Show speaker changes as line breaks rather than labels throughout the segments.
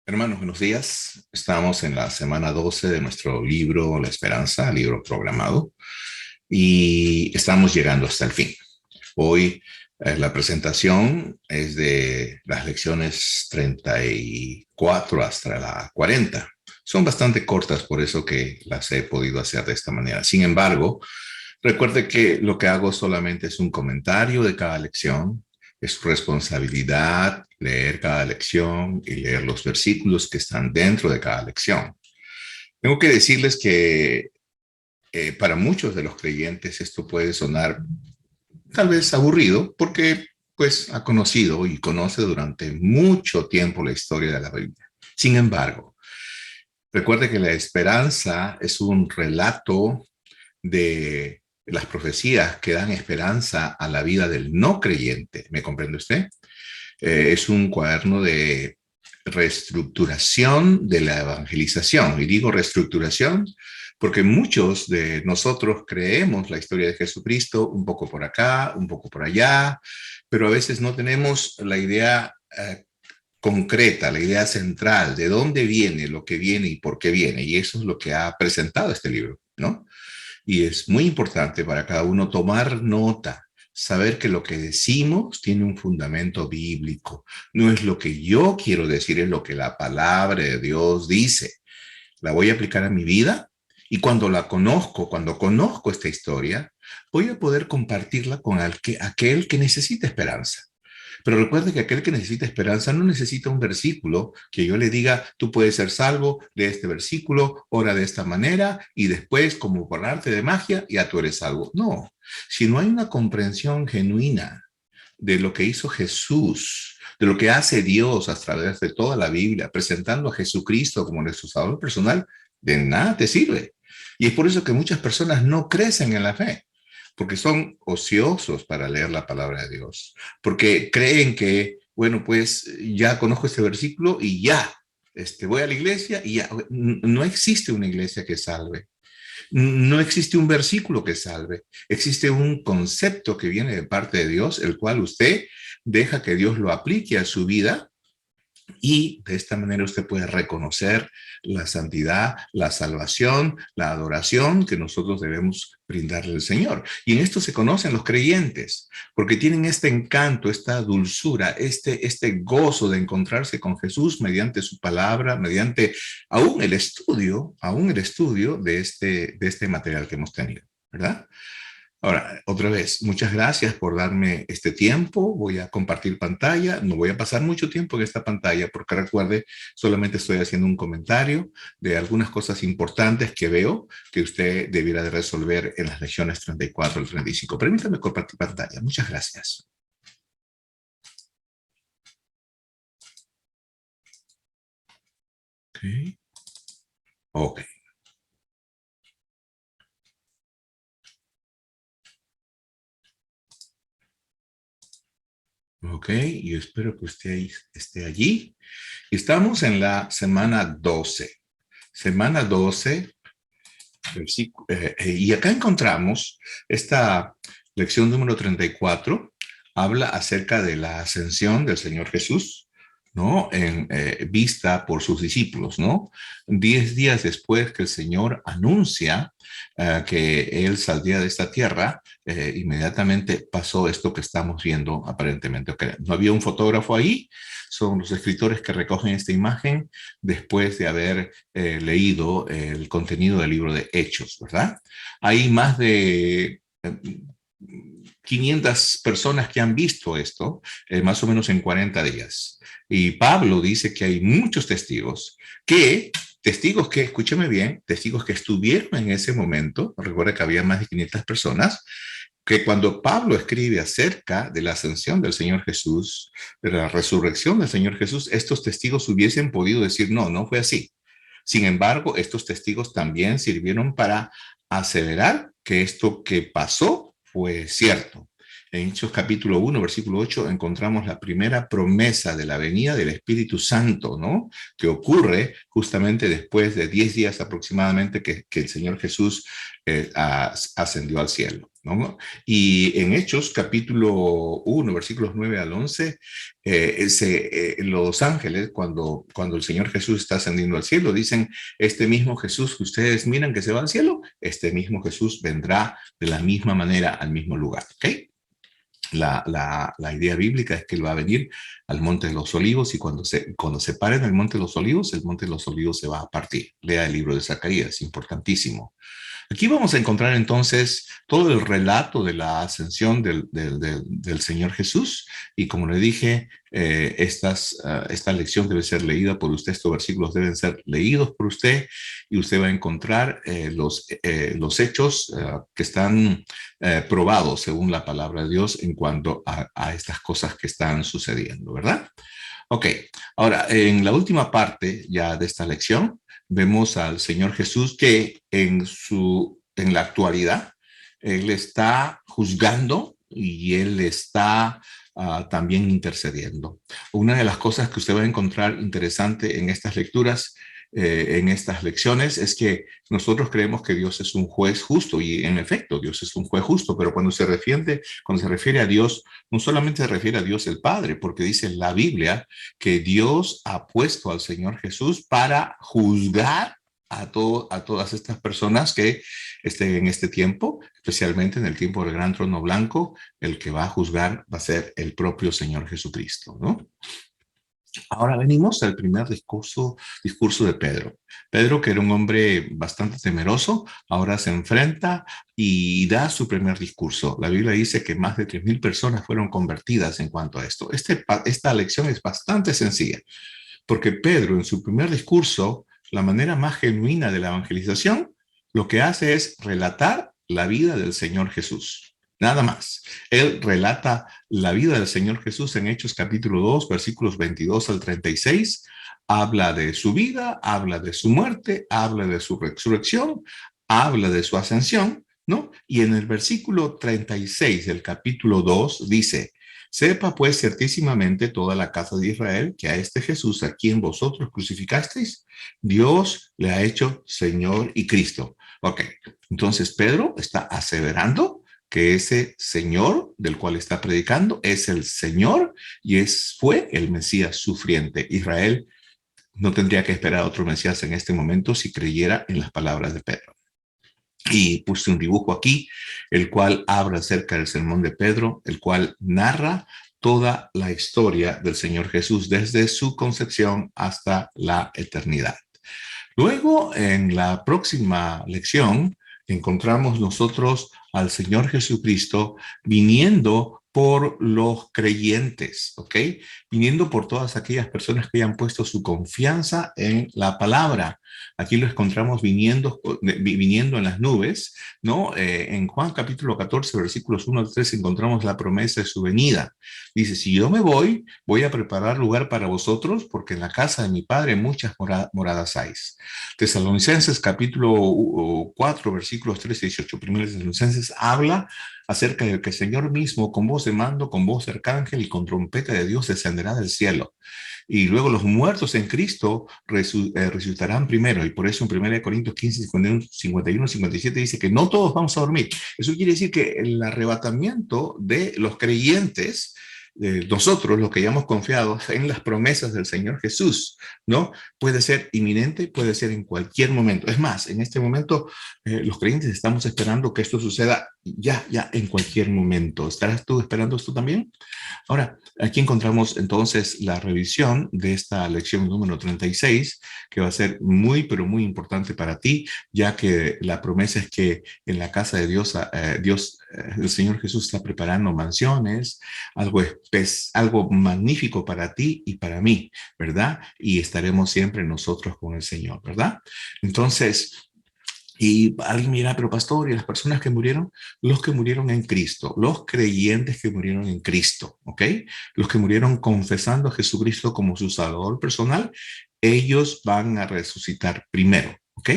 Hermanos, buenos días. Estamos en la semana 12 de nuestro libro La Esperanza, libro programado, y estamos llegando hasta el fin. Hoy la presentación es de las lecciones 34 hasta la 40. Son bastante cortas, por eso que las he podido hacer de esta manera. Sin embargo, recuerde que lo que hago solamente es un comentario de cada lección. Es su responsabilidad leer cada lección y leer los versículos que están dentro de cada lección. Tengo que decirles que para muchos de los creyentes esto puede sonar tal vez aburrido porque pues ha conocido y conoce durante mucho tiempo la historia de la Biblia. Sin embargo, recuerde que la esperanza es un relato de las profecías que dan esperanza a la vida del no creyente. ¿Me comprende usted? Es un cuaderno de reestructuración de la evangelización. Y digo reestructuración porque muchos de nosotros creemos la historia de Jesucristo un poco por acá, un poco por allá, pero a veces no tenemos la idea concreta, la idea central de dónde viene lo que viene y por qué viene. Y eso es lo que ha presentado este libro, ¿no? Y es muy importante para cada uno tomar nota, saber que lo que decimos tiene un fundamento bíblico. No es lo que yo quiero decir, es lo que la palabra de Dios dice. La voy a aplicar a mi vida y cuando la conozco, cuando conozco esta historia, voy a poder compartirla con aquel que necesita esperanza. Pero recuerde que aquel que necesita esperanza no necesita un versículo que yo le diga, tú puedes ser salvo de este versículo, ora de esta manera y después, como por arte de magia, ya tú eres salvo. No, si no hay una comprensión genuina de lo que hizo Jesús, de lo que hace Dios a través de toda la Biblia, presentando a Jesucristo como nuestro Salvador personal, de nada te sirve. Y es por eso que muchas personas no crecen en la fe, porque son ociosos para leer la palabra de Dios, porque creen que, bueno, pues ya conozco este versículo y ya, voy a la iglesia y ya. No existe una iglesia que salve. No existe un versículo que salve. Existe un concepto que viene de parte de Dios, el cual usted deja que Dios lo aplique a su vida y de esta manera usted puede reconocer la santidad, la salvación, la adoración que nosotros debemos brindarle al Señor. Y en esto se conocen los creyentes, porque tienen este encanto, esta dulzura, este gozo de encontrarse con Jesús mediante su palabra, mediante aún el estudio de este material que hemos tenido, ¿verdad? Ahora, otra vez, muchas gracias por darme este tiempo. Voy a compartir pantalla. No voy a pasar mucho tiempo en esta pantalla porque recuerde, solamente estoy haciendo un comentario de algunas cosas importantes que veo que usted debiera de resolver en las lecciones 34 al 35. Permítame compartir pantalla. Muchas gracias. Ok. Ok. Ok. Yo espero que usted esté allí. Estamos en la semana 12. Semana 12. Y acá encontramos esta lección número 34, habla acerca de la ascensión del Señor Jesús, ¿no? Vista por sus discípulos, ¿no? 10 días después que el Señor anuncia que Él saldría de esta tierra, inmediatamente pasó esto que estamos viendo aparentemente. Okay. No había un fotógrafo ahí, son los escritores que recogen esta imagen después de haber leído el contenido del libro de Hechos, ¿verdad? Hay más de 500 personas que han visto esto, más o menos en 40 días. Y Pablo dice que hay muchos testigos que, escúcheme bien, testigos que estuvieron en ese momento, recuerda que había más de 500 personas, que cuando Pablo escribe acerca de la ascensión del Señor Jesús, de la resurrección del Señor Jesús, estos testigos hubiesen podido decir, no, no fue así. Sin embargo, estos testigos también sirvieron para aseverar que esto que pasó fue cierto. En Hechos capítulo 1, versículo 8, encontramos la primera promesa de la venida del Espíritu Santo, ¿no? Que ocurre justamente después de 10 días aproximadamente que el Señor Jesús ascendió al cielo, ¿no? Y en Hechos capítulo 1, versículos 9 al 11, los ángeles, cuando el Señor Jesús está ascendiendo al cielo, dicen, este mismo Jesús que ustedes miran que se va al cielo, este mismo Jesús vendrá de la misma manera al mismo lugar, ¿ok? La idea bíblica es que él va a venir al Monte de los Olivos y cuando se pare en el Monte de los Olivos, el Monte de los Olivos se va a partir. Lea el libro de Zacarías, importantísimo. Aquí vamos a encontrar entonces todo el relato de la ascensión del Señor Jesús y como le dije, esta lección debe ser leída por usted, estos versículos deben ser leídos por usted y usted va a encontrar los hechos que están probados según la palabra de Dios en cuanto a estas cosas que están sucediendo, ¿verdad? Ok, ahora en la última parte ya de esta lección, vemos al Señor Jesús que en la actualidad, Él está juzgando y Él está también intercediendo. Una de las cosas que usted va a encontrar interesante en estas lecturas, en estas lecciones, es que nosotros creemos que Dios es un juez justo y en efecto Dios es un juez justo, pero cuando se refiere a Dios, no solamente se refiere a Dios el Padre, porque dice la Biblia que Dios ha puesto al Señor Jesús para juzgar a todas estas personas que estén en este tiempo, especialmente en el tiempo del gran trono blanco, el que va a juzgar va a ser el propio Señor Jesucristo, ¿no? Ahora venimos al primer discurso de Pedro. Pedro, que era un hombre bastante temeroso, ahora se enfrenta y da su primer discurso. La Biblia dice que más de 3,000 personas fueron convertidas en cuanto a esto. Esta lección es bastante sencilla, porque Pedro en su primer discurso, la manera más genuina de la evangelización, lo que hace es relatar la vida del Señor Jesús. Nada más. Él relata la vida del Señor Jesús en Hechos capítulo 2, versículos 22 al 36. Habla de su vida, habla de su muerte, habla de su resurrección, habla de su ascensión, ¿no? Y en el versículo 36 del capítulo 2 dice, sepa pues ciertísimamente toda la casa de Israel que a este Jesús a quien vosotros crucificasteis, Dios le ha hecho Señor y Cristo. Ok, entonces Pedro está aseverando que ese Señor del cual está predicando es el Señor y fue el Mesías sufriente. Israel no tendría que esperar a otro Mesías en este momento si creyera en las palabras de Pedro. Y puse un dibujo aquí, el cual habla acerca del sermón de Pedro, el cual narra toda la historia del Señor Jesús desde su concepción hasta la eternidad. Luego, en la próxima lección, encontramos nosotros al Señor Jesucristo viniendo por los creyentes, ¿ok? Viniendo por todas aquellas personas que hayan puesto su confianza en la palabra. Aquí lo encontramos viniendo en las nubes, ¿no? En Juan capítulo 14, versículos 1 al 3, encontramos la promesa de su venida. Dice, si yo me voy, voy a preparar lugar para vosotros, porque en la casa de mi Padre muchas moradas hay. Tesalonicenses capítulo 4, versículos 13 y 18. Primero Tesalonicenses habla acerca de que el Señor mismo, con voz de mando, con voz de arcángel y con trompeta de Dios, descenderá del cielo. Y luego los muertos en Cristo resucitarán primero. Y por eso en 1 Corintios 15, 51, 57 dice que no todos vamos a dormir. Eso quiere decir que el arrebatamiento de los creyentes, nosotros los que hayamos confiado en las promesas del Señor Jesús, ¿no? Puede ser inminente, puede ser en cualquier momento. Es más, en este momento los creyentes estamos esperando que esto suceda ya en cualquier momento. ¿Estarás tú esperando esto también? Ahora, aquí encontramos entonces la revisión de esta lección número 36, que va a ser muy, pero muy importante para ti, ya que la promesa es que en la casa de Dios, el Señor Jesús está preparando mansiones, algo magnífico para ti y para mí, ¿verdad? Y estaremos siempre nosotros con el Señor, ¿verdad? Entonces, y alguien me dirá, pero pastor, ¿y las personas que murieron? Los que murieron en Cristo, los creyentes que murieron en Cristo, ¿ok? Los que murieron confesando a Jesucristo como su Salvador personal, ellos van a resucitar primero. ¿ok?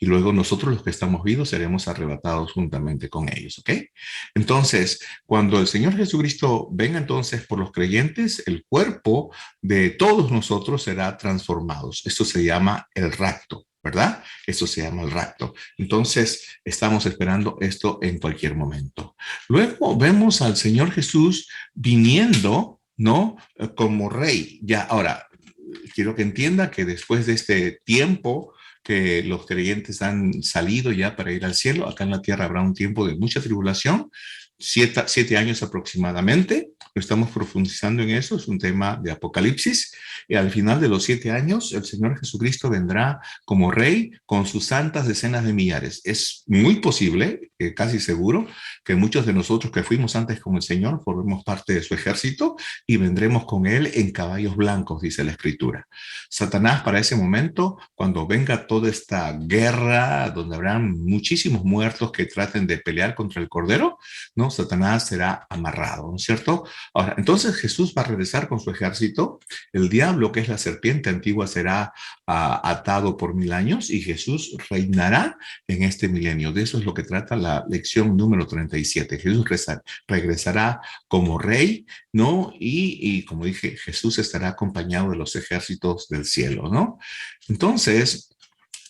Y luego nosotros los que estamos vivos seremos arrebatados juntamente con ellos, ¿ok? Entonces, cuando el Señor Jesucristo venga entonces por los creyentes, el cuerpo de todos nosotros será transformado. Esto se llama el rapto, ¿verdad? Eso se llama el rapto. Entonces, estamos esperando esto en cualquier momento. Luego vemos al Señor Jesús viniendo, ¿no? Como rey. Ya, ahora, quiero que entienda que después de este tiempo que los creyentes han salido ya para ir al cielo, acá en la tierra habrá un tiempo de mucha tribulación, 7 años aproximadamente. Lo estamos profundizando en eso, es un tema de Apocalipsis. Y al final de los 7 años, el Señor Jesucristo vendrá como rey con sus santas decenas de millares. Es muy posible, casi seguro, que muchos de nosotros que fuimos antes con el Señor formemos parte de su ejército y vendremos con él en caballos blancos, dice la Escritura. Satanás para ese momento, cuando venga toda esta guerra, donde habrán muchísimos muertos que traten de pelear contra el Cordero, ¿no? Satanás será amarrado, ¿no es cierto? Ahora, entonces Jesús va a regresar con su ejército, el diablo, que es la serpiente antigua, será atado por 1000 años y Jesús reinará en este milenio. De eso es lo que trata la lección número 37. Jesús regresará como rey, ¿no? Y como dije, Jesús estará acompañado de los ejércitos del cielo, ¿no? Entonces,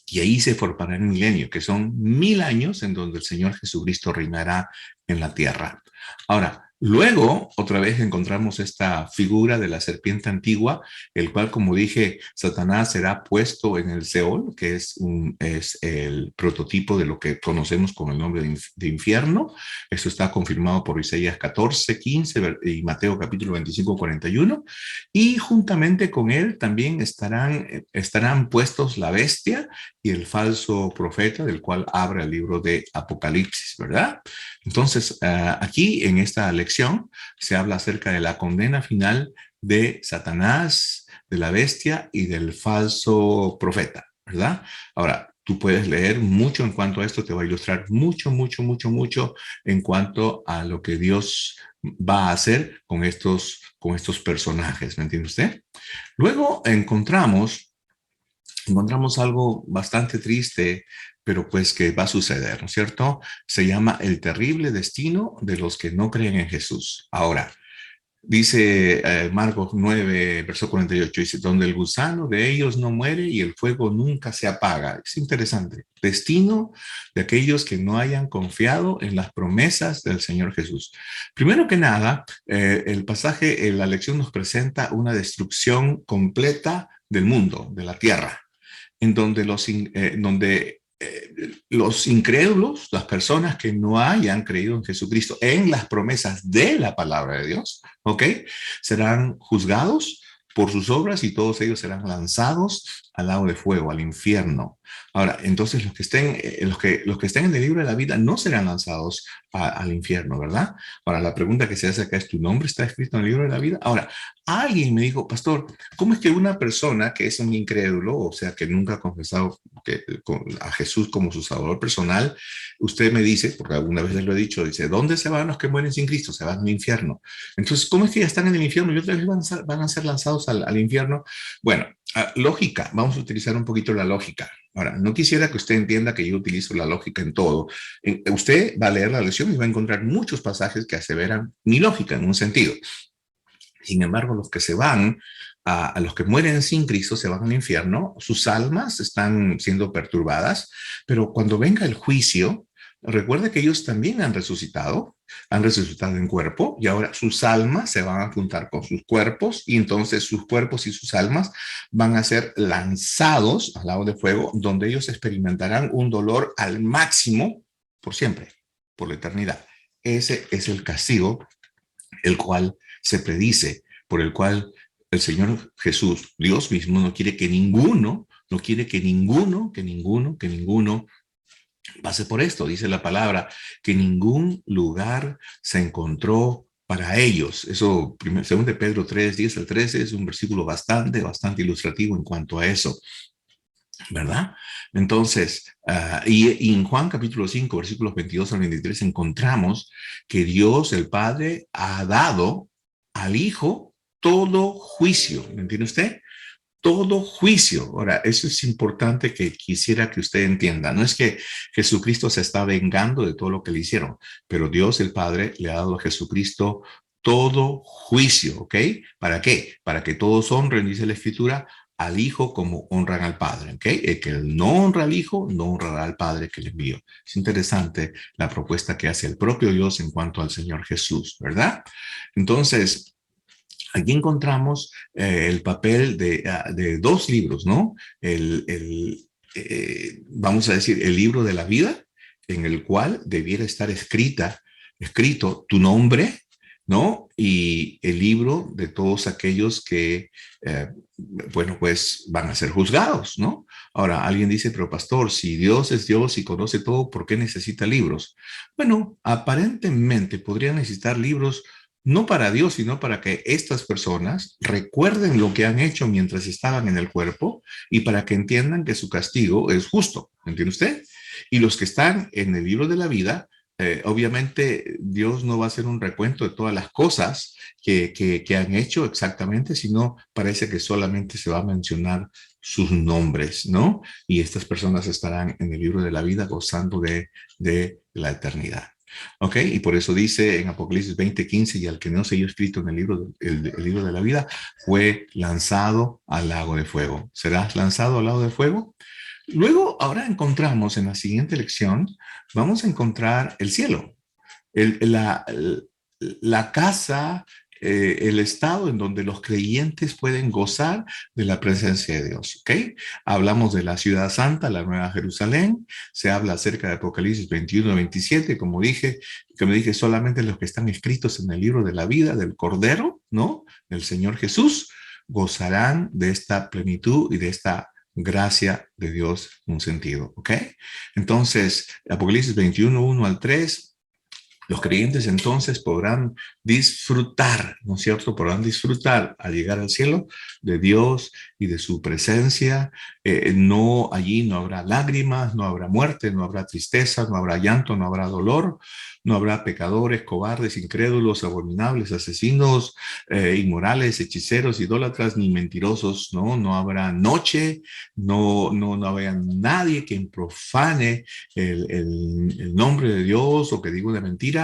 y ahí se formará el milenio, que son 1000 años en donde el Señor Jesucristo reinará en la tierra. Ahora, luego, otra vez encontramos esta figura de la serpiente antigua, el cual, como dije, Satanás será puesto en el Seol, que es el prototipo de lo que conocemos con el nombre de infierno. Eso está confirmado por Isaías 14:15 y Mateo capítulo 25:41. Y juntamente con él también estarán puestos la bestia y el falso profeta, del cual habla el libro de Apocalipsis, ¿verdad? Entonces, aquí en esta lección se habla acerca de la condena final de Satanás, de la bestia y del falso profeta, ¿verdad? Ahora, tú puedes leer mucho en cuanto a esto, te va a ilustrar mucho, mucho, mucho, mucho en cuanto a lo que Dios va a hacer con estos personajes, ¿me entiende usted? Luego encontramos algo bastante triste, pero pues que va a suceder, ¿no es cierto? Se llama el terrible destino de los que no creen en Jesús. Ahora, dice Marcos 9, verso 48, dice, donde el gusano de ellos no muere y el fuego nunca se apaga. Es interesante. Destino de aquellos que no hayan confiado en las promesas del Señor Jesús. Primero que nada, el pasaje, la lección nos presenta una destrucción completa del mundo, de la tierra, en donde los incrédulos, las personas que no hayan creído en Jesucristo, en las promesas de la palabra de Dios, ¿ok? Serán juzgados por sus obras y todos ellos serán lanzados al lago de fuego, al infierno. Ahora, entonces los que estén en el libro de la vida no serán lanzados al infierno, ¿verdad? Ahora, la pregunta que se hace acá es, ¿tu nombre está escrito en el libro de la vida? Ahora, alguien me dijo, pastor, ¿cómo es que una persona que es un incrédulo, o sea, que nunca ha confesado a Jesús como su salvador personal, usted me dice, porque alguna vez les lo he dicho, dice, ¿dónde se van los que mueren sin Cristo? Se van al infierno. Entonces, ¿cómo es que ya están en el infierno y otra vez van a ser lanzados al infierno? Bueno, lógica, vamos a utilizar un poquito la lógica. Ahora, no quisiera que usted entienda que yo utilizo la lógica en todo. Usted va a leer la lección y va a encontrar muchos pasajes que aseveran mi lógica en un sentido. Sin embargo, los que se van, a los que mueren sin Cristo, se van al infierno, sus almas están siendo perturbadas, pero cuando venga el juicio, recuerde que ellos también han resucitado en cuerpo y ahora sus almas se van a juntar con sus cuerpos y entonces sus cuerpos y sus almas van a ser lanzados al lago de fuego donde ellos experimentarán un dolor al máximo por siempre, por la eternidad. Ese es el castigo, el cual se predice, por el cual el Señor Jesús, Dios mismo, no quiere que ninguno, no quiere que ninguno pase por esto. Dice la palabra que ningún lugar se encontró para ellos. Eso, según de Pedro 3, 10 al 13, es un versículo bastante ilustrativo en cuanto a eso, ¿verdad? Entonces, y en Juan capítulo 5, versículos 22 al 23, encontramos que Dios, el Padre, ha dado al Hijo todo juicio, ¿me entiende usted? todo juicio. Ahora, eso es importante que quisiera que usted entienda. No es que Jesucristo se está vengando de todo lo que le hicieron, pero Dios el Padre le ha dado a Jesucristo todo juicio, ¿ok? ¿Para qué? Para que todos honren, dice la Escritura, al Hijo como honran al Padre, ¿ok? El que no honra al Hijo, no honrará al Padre que le envió. Es interesante la propuesta que hace el propio Dios en cuanto al Señor Jesús, ¿verdad? Entonces, aquí encontramos el papel de dos libros, ¿no? Vamos a decir, el libro de la vida, en el cual debiera estar escrito tu nombre, ¿no? Y el libro de todos aquellos que, bueno, pues van a ser juzgados, ¿no? Ahora, alguien dice, pero pastor, si Dios es Dios y conoce todo, ¿por qué necesita libros? Bueno, aparentemente podría necesitar libros no para Dios, sino para que estas personas recuerden lo que han hecho mientras estaban en el cuerpo y para que entiendan que su castigo es justo. ¿Entiende usted? Y los que están en el libro de la vida, obviamente Dios no va a hacer un recuento de todas las cosas que han hecho exactamente, sino parece que solamente se va a mencionar sus nombres, ¿no? Y estas personas estarán en el libro de la vida gozando de la eternidad. ¿Ok? Y por eso dice en Apocalipsis 20:15, y al que no se haya escrito en el libro de la vida, fue lanzado al lago de fuego. ¿Serás lanzado al lago de fuego? Luego, ahora encontramos en la siguiente lección, vamos a encontrar el cielo, el- la, la casa, el estado en donde los creyentes pueden gozar de la presencia de Dios. ¿Ok? Hablamos de la ciudad santa, la Nueva Jerusalén. Se habla acerca de Apocalipsis 21-27, como dije, solamente los que están escritos en el libro de la vida del Cordero, ¿no? Del Señor Jesús, gozarán de esta plenitud y de esta gracia de Dios en un sentido. ¿Ok? Entonces, Apocalipsis 21:1 al 3. Los creyentes entonces podrán disfrutar, ¿no es cierto? Podrán disfrutar al llegar al cielo de Dios y de su presencia. No, allí no habrá lágrimas, no habrá muerte, no habrá tristeza, no habrá llanto, no habrá dolor, no habrá pecadores, cobardes, incrédulos, abominables, asesinos, inmorales, hechiceros, idólatras, ni mentirosos, ¿no? No habrá noche, no habrá nadie que profane el nombre de Dios o que diga una mentira,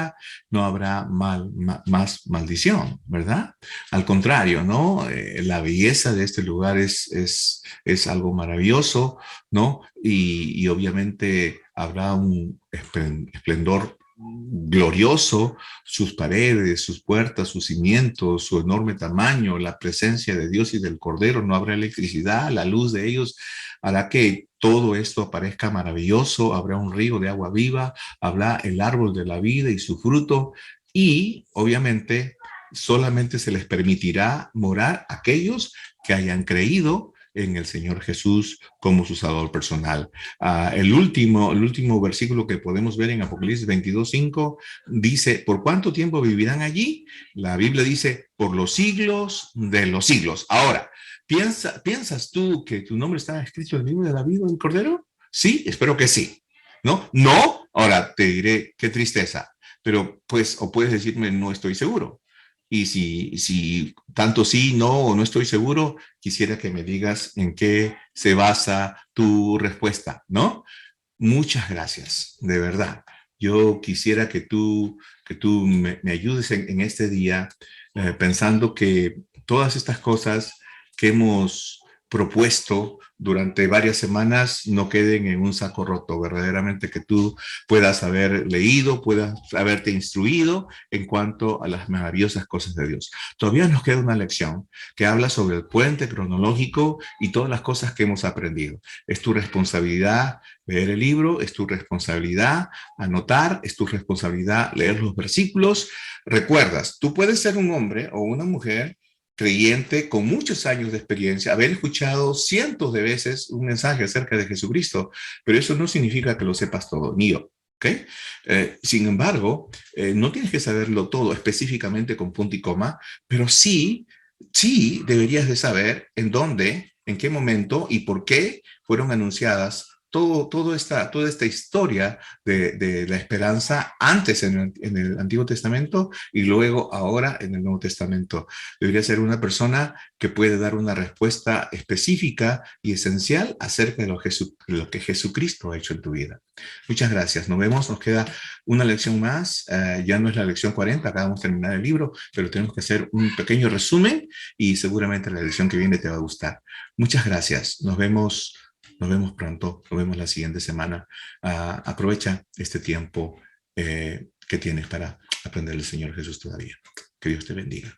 no habrá más maldición, ¿verdad? Al contrario, ¿no? La belleza de este lugar es algo maravilloso, ¿no? Y obviamente habrá un esplendor glorioso, sus paredes, sus puertas, sus cimientos, su enorme tamaño, la presencia de Dios y del Cordero, no habrá electricidad, la luz de ellos hará que todo esto parezca maravilloso, habrá un río de agua viva, habrá el árbol de la vida y su fruto, y obviamente solamente se les permitirá morar a aquellos que hayan creído en el Señor Jesús como su Salvador personal. El último versículo que podemos ver en Apocalipsis 22:5 dice, ¿por cuánto tiempo vivirán allí? La Biblia dice, por los siglos de los siglos. Ahora, ¿piensas tú que tu nombre está escrito en el libro de la vida del Cordero? Sí, espero que sí. ¿No? No, ahora te diré qué tristeza, pero pues, o puedes decirme, no estoy seguro. Y si tanto sí, no o no estoy seguro, quisiera que me digas en qué se basa tu respuesta, ¿no? Muchas gracias, de verdad. Yo quisiera que tú me ayudes en este día, pensando que todas estas cosas que hemos propuesto durante varias semanas no queden en un saco roto, verdaderamente que tú puedas haber leído, puedas haberte instruido en cuanto a las maravillosas cosas de Dios. Todavía nos queda una lección que habla sobre el puente cronológico y todas las cosas que hemos aprendido. Es tu responsabilidad leer el libro, es tu responsabilidad anotar, es tu responsabilidad leer los versículos. Recuerdas, tú puedes ser un hombre o una mujer creyente con muchos años de experiencia, haber escuchado cientos de veces un mensaje acerca de Jesucristo, pero eso no significa que lo sepas todo, ni yo. ¿Okay? Sin embargo, no tienes que saberlo todo específicamente con punto y coma, pero sí deberías de saber en dónde, en qué momento y por qué fueron anunciadas toda esta historia de la esperanza antes en el Antiguo Testamento y luego ahora en el Nuevo Testamento. Debería ser una persona que puede dar una respuesta específica y esencial acerca de lo que Jesucristo ha hecho en tu vida. Muchas gracias. Nos vemos. Nos queda una lección más. Ya no es la lección 40, acabamos de terminar el libro, pero tenemos que hacer un pequeño resumen y seguramente la lección que viene te va a gustar. Muchas gracias. Nos vemos pronto. Nos vemos la siguiente semana. Aprovecha este tiempo que tienes para aprender del Señor Jesús todavía. Que Dios te bendiga.